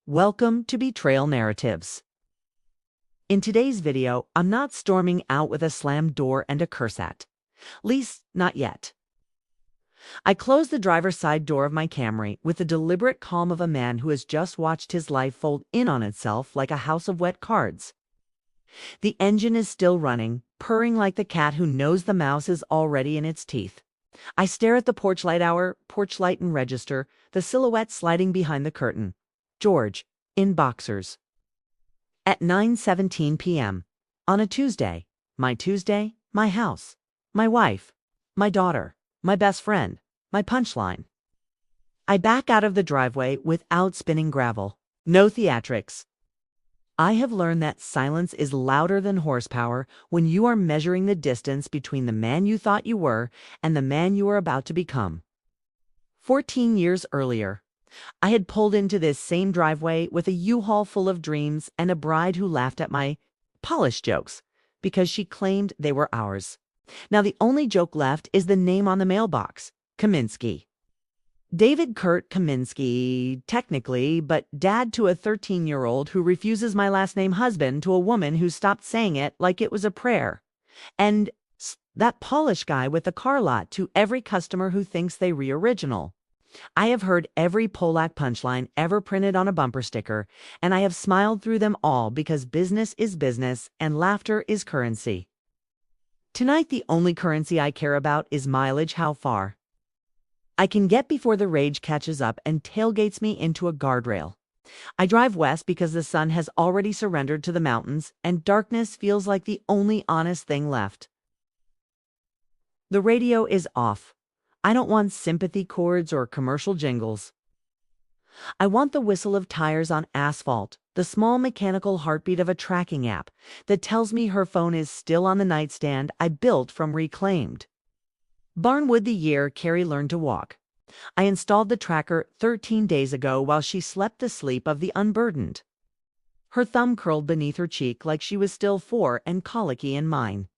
Welcome to Betrayal Narratives. In today's video, I'm not storming out with a slammed door and a curse at. Least, not yet. I close the driver's side door of my Camry with the deliberate calm of a man who has just watched his life fold in on itself like a house of wet cards. The engine is still running, purring like the cat who knows the mouse is already in its teeth. I stare at the porch light and register, the silhouette sliding behind the curtain. George, in boxers. At 9:17 p.m. on a Tuesday, my house, my wife, my daughter, my best friend, my punchline. I back out of the driveway without spinning gravel. No theatrics. I have learned that silence is louder than horsepower when you are measuring the distance between the man you thought you were and the man you are about to become. 14 years earlier, I had pulled into this same driveway with a U-Haul full of dreams and a bride who laughed at my polished jokes because she claimed they were ours. Now the only joke left is the name on the mailbox, Kaminsky. David Kurt Kaminsky, technically, but dad to a 13-year-old who refuses my last name, husband to a woman who stopped saying it like it was a prayer. And that Polish guy with the car lot to every customer who thinks they re-original. I have heard every Polak punchline ever printed on a bumper sticker, and I have smiled through them all because business is business and laughter is currency. Tonight, the only currency I care about is mileage, how far I can get before the rage catches up and tailgates me into a guardrail. I drive west because the sun has already surrendered to the mountains and darkness feels like the only honest thing left. The radio is off. I don't want sympathy chords or commercial jingles. I want the whistle of tires on asphalt, the small mechanical heartbeat of a tracking app that tells me her phone is still on the nightstand I built from Reclaimed. Barnwood the year Carrie learned to walk. I installed the tracker 13 days ago while she slept the sleep of the unburdened. Her thumb curled beneath her cheek like she was still 4 and colicky in mine.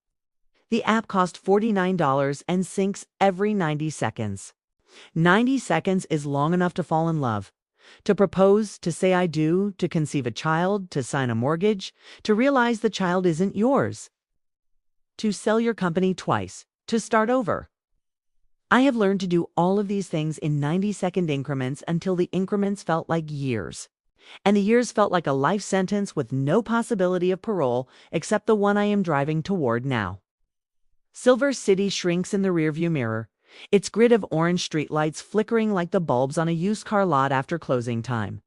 The app cost $49 and syncs every 90 seconds. 90 seconds is long enough to fall in love, to propose, to say I do, to conceive a child, to sign a mortgage, to realize the child isn't yours, to sell your company twice, to start over. I have learned to do all of these things in 90-second increments until the increments felt like years. And the years felt like a life sentence with no possibility of parole except the one I am driving toward now. Silver City shrinks in the rearview mirror, its grid of orange streetlights flickering like the bulbs on a used car lot after closing time.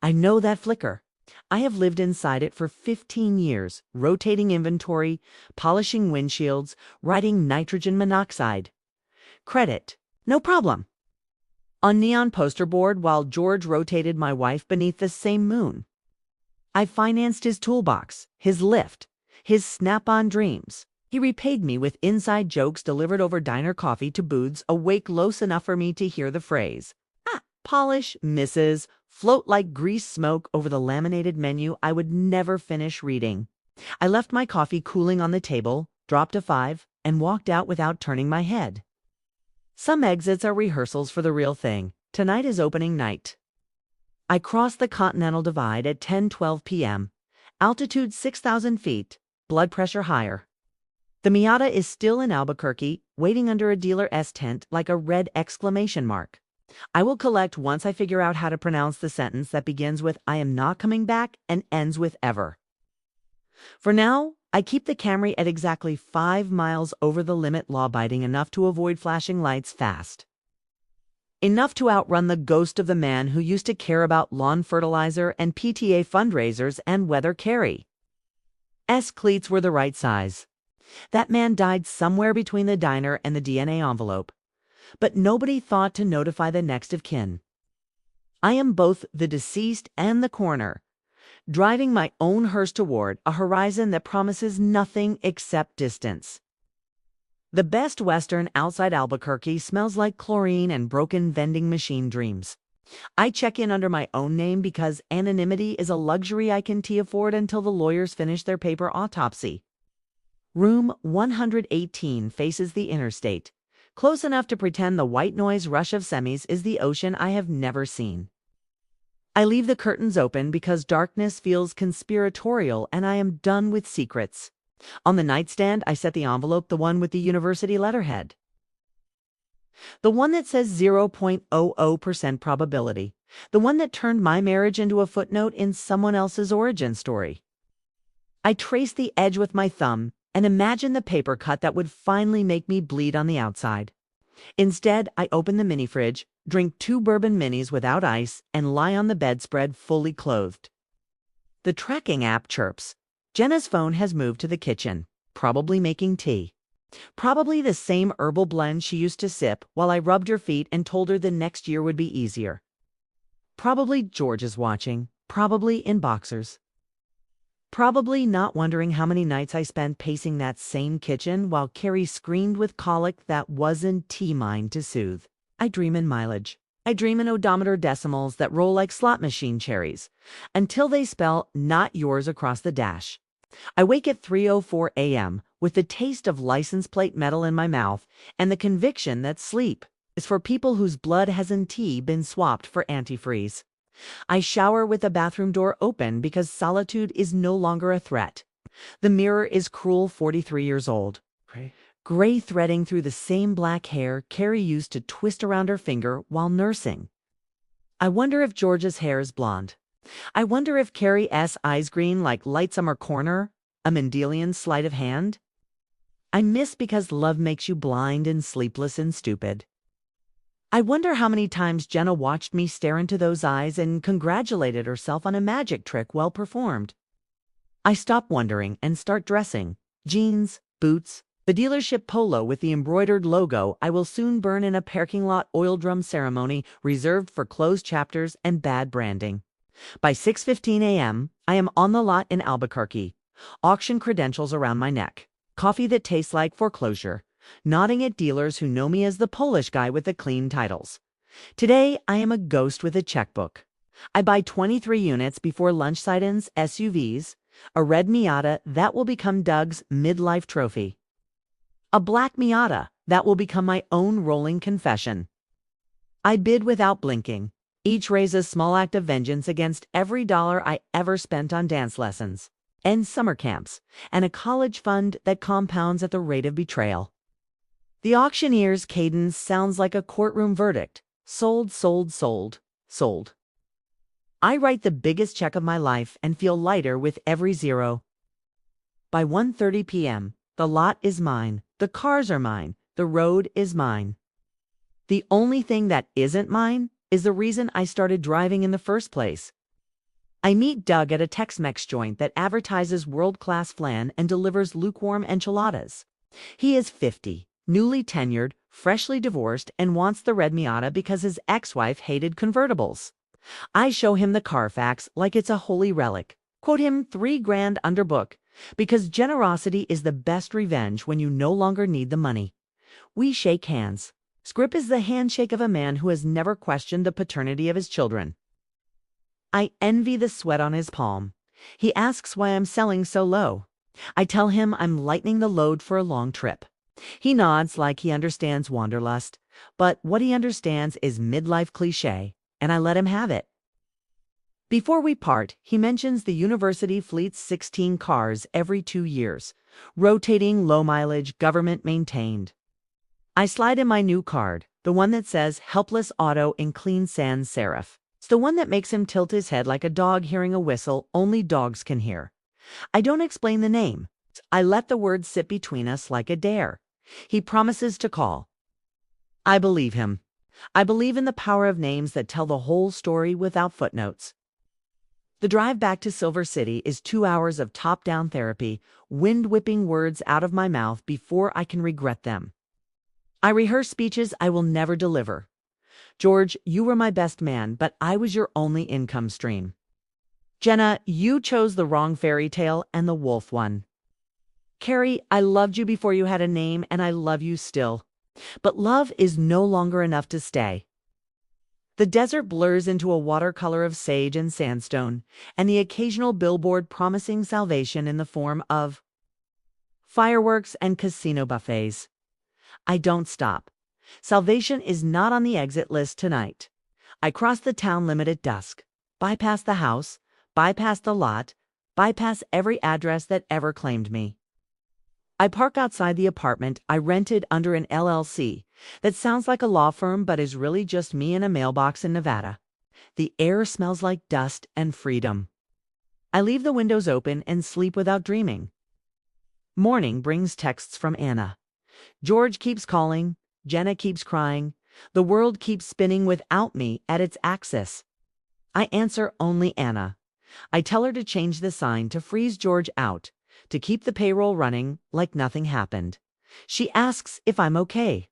I know that flicker. I have lived inside it for 15 years, rotating inventory, polishing windshields, writing nitrogen monoxide. Credit, no problem. On neon poster board while George rotated my wife beneath the same moon. I financed his toolbox, his lift, his snap-on dreams. He repaid me with inside jokes delivered over diner coffee to booths awake close enough for me to hear the phrase. Polish, misses, float like grease smoke over the laminated menu I would never finish reading. I left my coffee cooling on the table, dropped a 5, and walked out without turning my head. Some exits are rehearsals for the real thing. Tonight is opening night. I crossed the Continental Divide at 10:12 p.m. Altitude 6,000 feet, blood pressure higher. The Miata is still in Albuquerque, waiting under a dealer S tent like a red exclamation mark. I will collect once I figure out how to pronounce the sentence that begins with I am not coming back and ends with ever. For now, I keep the Camry at exactly 5 miles over the limit, law-abiding enough to avoid flashing lights fast. Enough to outrun the ghost of the man who used to care about lawn fertilizer and PTA fundraisers and whether Carrie S cleats were the right size. That man died somewhere between the diner and the DNA envelope, but nobody thought to notify the next of kin. I am both the deceased and the coroner, driving my own hearse toward a horizon that promises nothing except distance. The Best Western outside Albuquerque smells like chlorine and broken vending machine dreams. I check in under my own name because anonymity is a luxury I can afford until the lawyers finish their paper autopsy. Room 118 faces the interstate, close enough to pretend the white noise rush of semis is the ocean I have never seen. I leave the curtains open because darkness feels conspiratorial and I am done with secrets. On the nightstand, I set the envelope, the one with the university letterhead. The one that says 0.00% probability. The one that turned my marriage into a footnote in someone else's origin story. I trace the edge with my thumb and imagine the paper cut that would finally make me bleed on the outside. Instead, I open the mini fridge, drink 2 bourbon minis without ice, and lie on the bedspread fully clothed. The tracking app chirps. Jenna's phone has moved to the kitchen, probably making tea. Probably the same herbal blend she used to sip while I rubbed her feet and told her the next year would be easier. Probably George is watching, probably in boxers. Probably not wondering how many nights I spent pacing that same kitchen while Carrie screamed with colic that wasn't T-mine to soothe. I dream in mileage. I dream in odometer decimals that roll like slot machine cherries, until they spell "not yours" across the dash. I wake at 3:04 a.m. with the taste of license plate metal in my mouth and the conviction that sleep is for people whose blood has indeed been swapped for antifreeze. I shower with the bathroom door open because solitude is no longer a threat. The mirror is cruel 43 years old. Gray threading through the same black hair Carrie used to twist around her finger while nursing. I wonder if George's hair is blonde. I wonder if Carrie's eyes green like light summer corner, a Mendelian sleight of hand. I miss because love makes you blind and sleepless and stupid. I wonder how many times Jenna watched me stare into those eyes and congratulated herself on a magic trick well performed. I stop wondering and start dressing. Jeans, boots, the dealership polo with the embroidered logo I will soon burn in a parking lot oil drum ceremony reserved for closed chapters and bad branding. By 6:15 a.m., I am on the lot in Albuquerque, auction credentials around my neck, coffee that tastes like foreclosure, nodding at dealers who know me as the Polish guy with the clean titles. Today, I am a ghost with a checkbook. I buy 23 units before lunch sit-ins, SUVs, a red Miata that will become Doug's midlife trophy, a black Miata that will become my own rolling confession. I bid without blinking. Each raises a small act of vengeance against every dollar I ever spent on dance lessons, and summer camps, and a college fund that compounds at the rate of betrayal. The auctioneer's cadence sounds like a courtroom verdict. Sold, sold, sold, sold. I write the biggest check of my life and feel lighter with every zero. By 1:30 p.m., the lot is mine, the cars are mine, the road is mine. The only thing that isn't mine is the reason I started driving in the first place. I meet Doug at a Tex-Mex joint that advertises world-class flan and delivers lukewarm enchiladas. He is 50. Newly tenured, freshly divorced, and wants the red Miata because his ex-wife hated convertibles. I show him the Carfax like it's a holy relic. Quote him $3,000 under book, because generosity is the best revenge when you no longer need the money. We shake hands. Scrip is the handshake of a man who has never questioned the paternity of his children. I envy the sweat on his palm. He asks why I'm selling so low. I tell him I'm lightening the load for a long trip. He nods like he understands wanderlust, but what he understands is midlife cliché, and I let him have it. Before we part, he mentions the university fleets 16 cars every 2 years, rotating, low-mileage, government-maintained. I slide in my new card, the one that says Helpless Auto in clean sans serif. It's the one that makes him tilt his head like a dog hearing a whistle only dogs can hear. I don't explain the name. I let the words sit between us like a dare. He promises to call. I believe him. I believe in the power of names that tell the whole story without footnotes. The drive back to Silver City is 2 hours of top-down therapy, wind-whipping words out of my mouth before I can regret them. I rehearse speeches I will never deliver. George, you were my best man, but I was your only income stream. Jenna, you chose the wrong fairy tale and the wolf one. Carrie, I loved you before you had a name, and I love you still. But love is no longer enough to stay. The desert blurs into a watercolor of sage and sandstone, and the occasional billboard promising salvation in the form of fireworks and casino buffets. I don't stop. Salvation is not on the exit list tonight. I cross the town limit at dusk. bypass the house, bypass the lot, bypass every address that ever claimed me. I park outside the apartment I rented under an LLC that sounds like a law firm but is really just me in a mailbox in Nevada. The air smells like dust and freedom. I leave the windows open and sleep without dreaming. Morning brings texts from Anna. George keeps calling, Jenna keeps crying, the world keeps spinning without me at its axis. I answer only Anna. I tell her to change the sign to freeze George out, to keep the payroll running like nothing happened. She asks if I'm okay.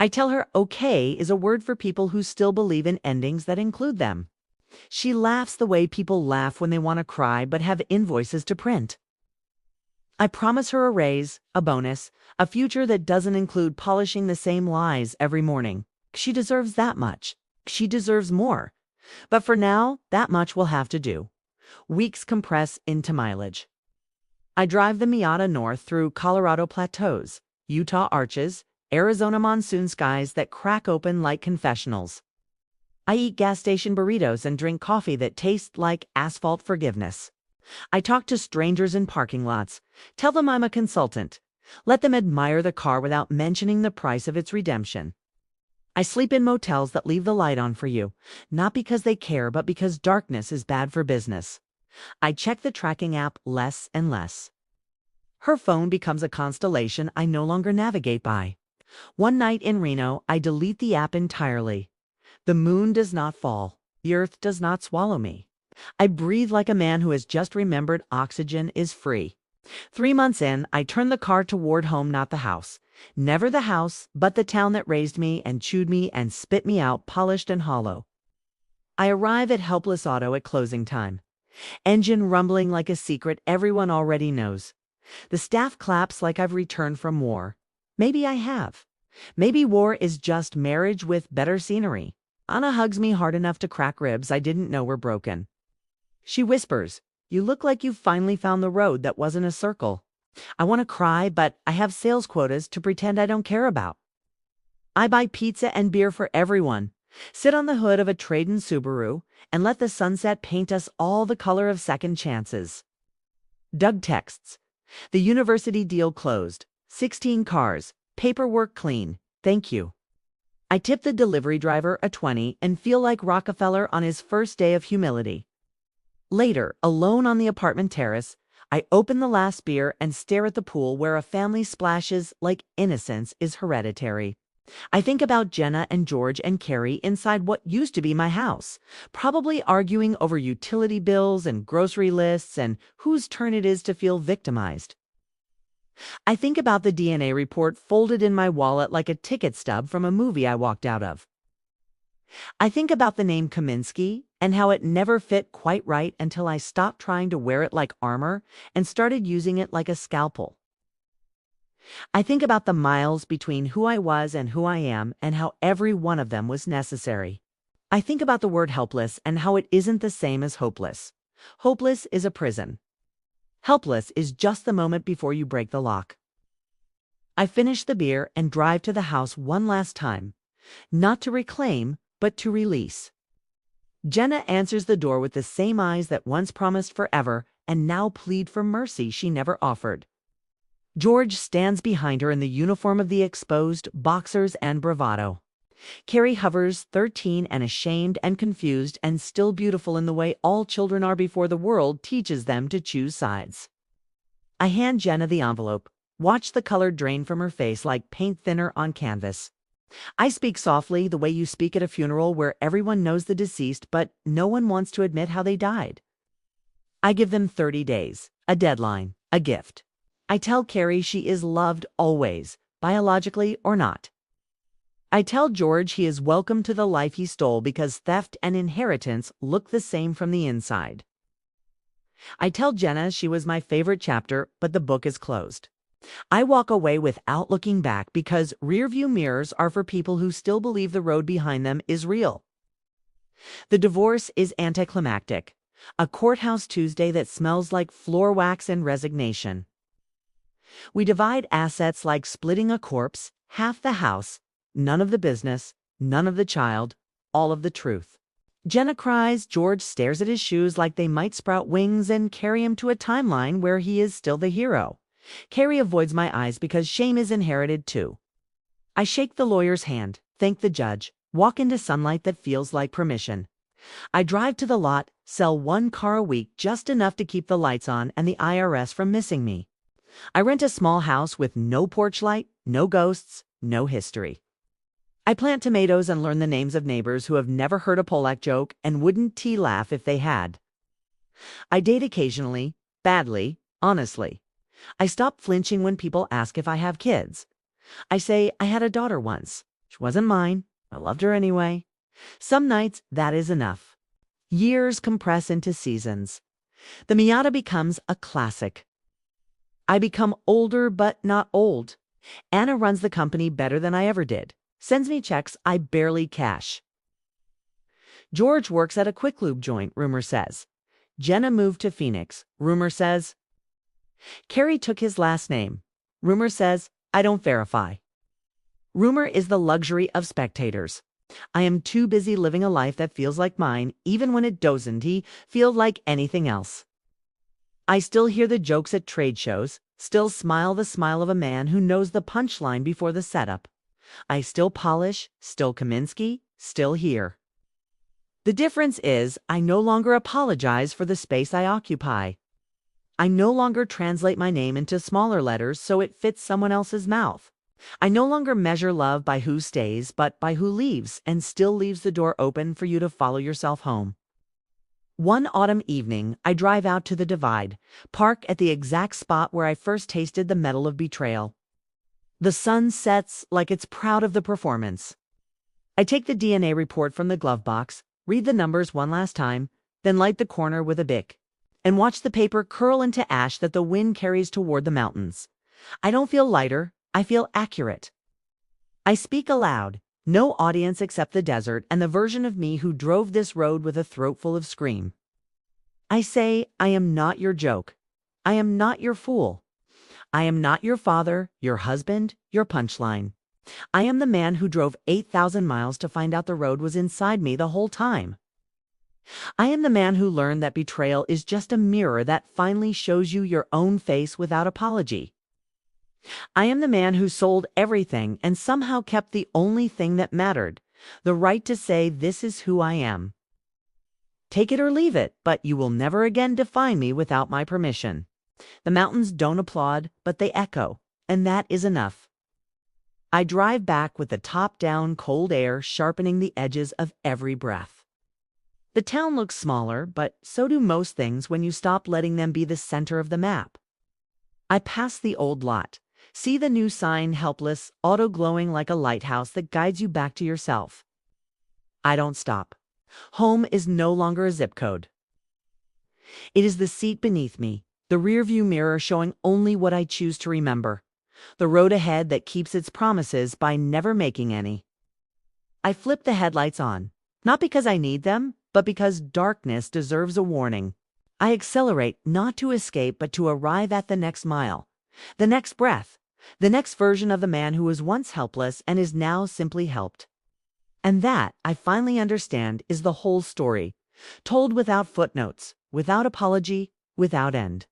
I tell her okay is a word for people who still believe in endings that include them. She laughs the way people laugh when they want to cry but have invoices to print. I promise her a raise, a bonus, a future that doesn't include polishing the same lies every morning. She deserves that much. She deserves more. But for now, that much will have to do. Weeks compress into mileage. I drive the Miata north through Colorado plateaus, Utah arches, Arizona monsoon skies that crack open like confessionals. I eat gas station burritos and drink coffee that tastes like asphalt forgiveness. I talk to strangers in parking lots, tell them I'm a consultant, let them admire the car without mentioning the price of its redemption. I sleep in motels that leave the light on for you, not because they care, but because darkness is bad for business. I check the tracking app less and less. Her phone becomes a constellation I no longer navigate by. One night in Reno, I delete the app entirely. The moon does not fall. The earth does not swallow me. I breathe like a man who has just remembered oxygen is free. 3 months in, I turn the car toward home, not the house. Never the house, but the town that raised me and chewed me and spit me out, polished and hollow. I arrive at Helpless Auto at closing time. Engine rumbling like a secret everyone already knows. The staff claps like I've returned from war. Maybe I have. Maybe war is just marriage with better scenery. Anna hugs me hard enough to crack ribs I didn't know were broken. She whispers, "You look like you've finally found the road that wasn't a circle." I want to cry, but I have sales quotas to pretend I don't care about. I buy pizza and beer for everyone, sit on the hood of a trade-in Subaru, and let the sunset paint us all the color of second chances. Doug texts, "The university deal closed. 16 cars. Paperwork clean. Thank you." I tip the delivery driver a 20 and feel like Rockefeller on his first day of humility. Later, alone on the apartment terrace, I open the last beer and stare at the pool where a family splashes like innocence is hereditary. I think about Jenna and George and Carrie inside what used to be my house, probably arguing over utility bills and grocery lists and whose turn it is to feel victimized. I think about the DNA report folded in my wallet like a ticket stub from a movie I walked out of. I think about the name Kaminsky and how it never fit quite right until I stopped trying to wear it like armor and started using it like a scalpel. I think about the miles between who I was and who I am and how every one of them was necessary. I think about the word helpless and how it isn't the same as hopeless. Hopeless is a prison. Helpless is just the moment before you break the lock. I finish the beer and drive to the house one last time, not to reclaim, but to release. Jenna answers the door with the same eyes that once promised forever and now plead for mercy she never offered. George stands behind her in the uniform of the exposed, boxers and bravado. Carrie hovers, 13 and ashamed and confused and still beautiful in the way all children are before the world teaches them to choose sides. I hand Jenna the envelope, watch the color drain from her face like paint thinner on canvas. I speak softly, the way you speak at a funeral where everyone knows the deceased but no one wants to admit how they died. I give them 30 days, a deadline, a gift. I tell Carrie she is loved always, biologically or not. I tell George he is welcome to the life he stole because theft and inheritance look the same from the inside. I tell Jenna she was my favorite chapter, but the book is closed. I walk away without looking back because rearview mirrors are for people who still believe the road behind them is real. The divorce is anticlimactic, a courthouse Tuesday that smells like floor wax and resignation. We divide assets like splitting a corpse, half the house, none of the business, none of the child, all of the truth. Jenna cries, George stares at his shoes like they might sprout wings and carry him to a timeline where he is still the hero. Carrie avoids my eyes because shame is inherited too. I shake the lawyer's hand, thank the judge, walk into sunlight that feels like permission. I drive to the lot, sell one car a week, just enough to keep the lights on and the IRS from missing me. I rent a small house with no porch light, no ghosts, no history. I plant tomatoes and learn the names of neighbors who have never heard a Polak joke and wouldn't tea laugh if they had. I date occasionally, badly, honestly. I stop flinching when people ask if I have kids. I say I had a daughter once. She wasn't mine. I loved her anyway. Some nights that is enough. Years compress into seasons. The Miata becomes a classic. I become older but not old. Anna runs the company better than I ever did. Sends me checks I barely cash. George works at a quick lube joint, rumor says. Jenna moved to Phoenix, rumor says. Carrie took his last name. Rumor says, I don't verify. Rumor is the luxury of spectators. I am too busy living a life that feels like mine, even when it doesn't feel like anything else. I still hear the jokes at trade shows, still smile the smile of a man who knows the punchline before the setup. I still polish, still Kaminsky, still here. The difference is I no longer apologize for the space I occupy. I no longer translate my name into smaller letters so it fits someone else's mouth. I no longer measure love by who stays, but by who leaves, and still leaves the door open for you to follow yourself home. One autumn evening, I drive out to the divide, park at the exact spot where I first tasted the metal of betrayal. The sun sets like it's proud of the performance. I take the DNA report from the glove box, read the numbers one last time, then light the corner with a Bic, and watch the paper curl into ash that the wind carries toward the mountains. I don't feel lighter, I feel accurate. I speak aloud, no audience except the desert and the version of me who drove this road with a throat full of scream. I say, I am not your joke. I am not your fool. I am not your father, your husband, your punchline. I am the man who drove 8,000 miles to find out the road was inside me the whole time. I am the man who learned that betrayal is just a mirror that finally shows you your own face without apology. I am the man who sold everything and somehow kept the only thing that mattered, the right to say this is who I am. Take it or leave it, but you will never again define me without my permission. The mountains don't applaud, but they echo, and that is enough. I drive back with the top down, cold air sharpening the edges of every breath. The town looks smaller, but so do most things when you stop letting them be the center of the map. I pass the old lot, see the new sign helpless, auto-glowing like a lighthouse that guides you back to yourself. I don't stop. Home is no longer a zip code. It is the seat beneath me, the rearview mirror showing only what I choose to remember, the road ahead that keeps its promises by never making any. I flip the headlights on, not because I need them, but because darkness deserves a warning. I accelerate not to escape but to arrive at the next mile, the next breath, the next version of the man who was once helpless and is now simply helped. And that, I finally understand, is the whole story, told without footnotes, without apology, without end.